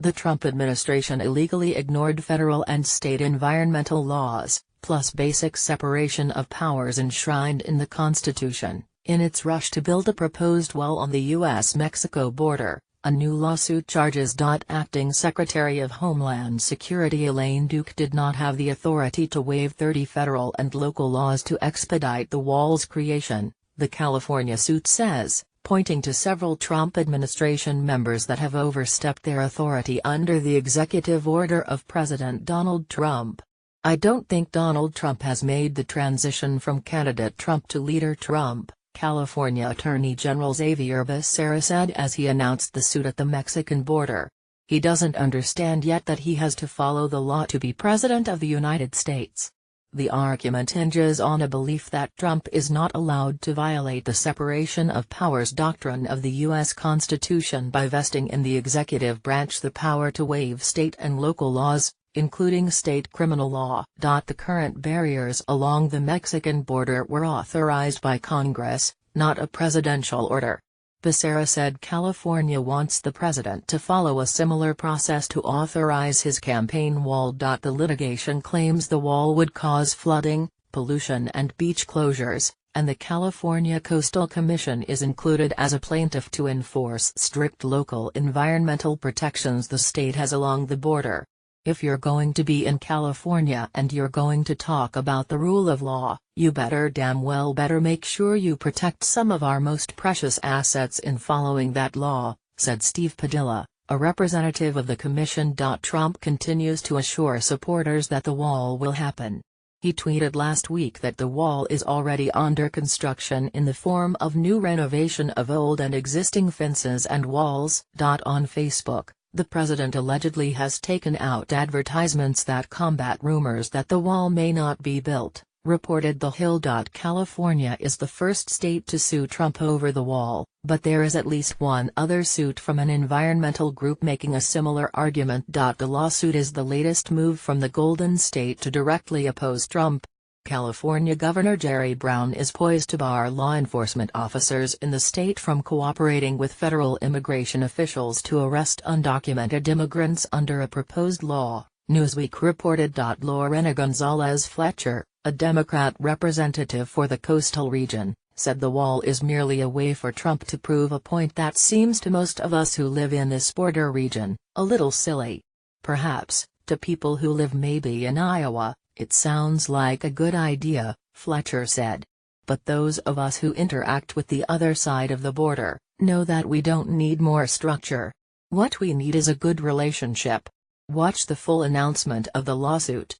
The Trump administration illegally ignored federal and state environmental laws, plus basic separation of powers enshrined in the Constitution, in its rush to build a proposed wall on the U.S.-Mexico border. A new lawsuit charges. Acting Secretary of Homeland Security Elaine Duke did not have the authority to waive 30 federal and local laws to expedite the wall's creation, the California suit says, pointing to several Trump administration members that have overstepped their authority under the executive order of President Donald Trump. "I don't think Donald Trump has made the transition from candidate Trump to leader Trump," California Attorney General Xavier Becerra said as he announced the suit at the Mexican border. "He doesn't understand yet that he has to follow the law to be President of the United States." The argument hinges on a belief that Trump is not allowed to violate the separation of powers doctrine of the U.S. Constitution by vesting in the executive branch the power to waive state and local laws, including state criminal law. The current barriers along the Mexican border were authorized by Congress, not a presidential order. Becerra said California wants the president to follow a similar process to authorize his campaign wall. The litigation claims the wall would cause flooding, pollution and beach closures, and the California Coastal Commission is included as a plaintiff to enforce strict local environmental protections the state has along the border. "If you're going to be in California and you're going to talk about the rule of law, you damn well better make sure you protect some of our most precious assets in following that law," said Steve Padilla, a representative of the commission. Trump continues to assure supporters that the wall will happen. He tweeted last week that the wall is already under construction in the form of new renovation of old and existing fences and walls. On Facebook, the president allegedly has taken out advertisements that combat rumors that the wall may not be built, reported The Hill. California is the first state to sue Trump over the wall, but there is at least one other suit from an environmental group making a similar argument. The lawsuit is the latest move from the Golden State to directly oppose Trump. California Governor Jerry Brown is poised to bar law enforcement officers in the state from cooperating with federal immigration officials to arrest undocumented immigrants under a proposed law, Newsweek reported. Lorena Gonzalez Fletcher, a Democrat representative for the coastal region, said the wall is merely a way for Trump to prove a point that seems to most of us who live in this border region a little silly. "Perhaps, to people who live maybe in Iowa, it sounds like a good idea," Fletcher said. "But those of us who interact with the other side of the border, know that we don't need more structure. What we need is a good relationship." Watch the full announcement of the lawsuit.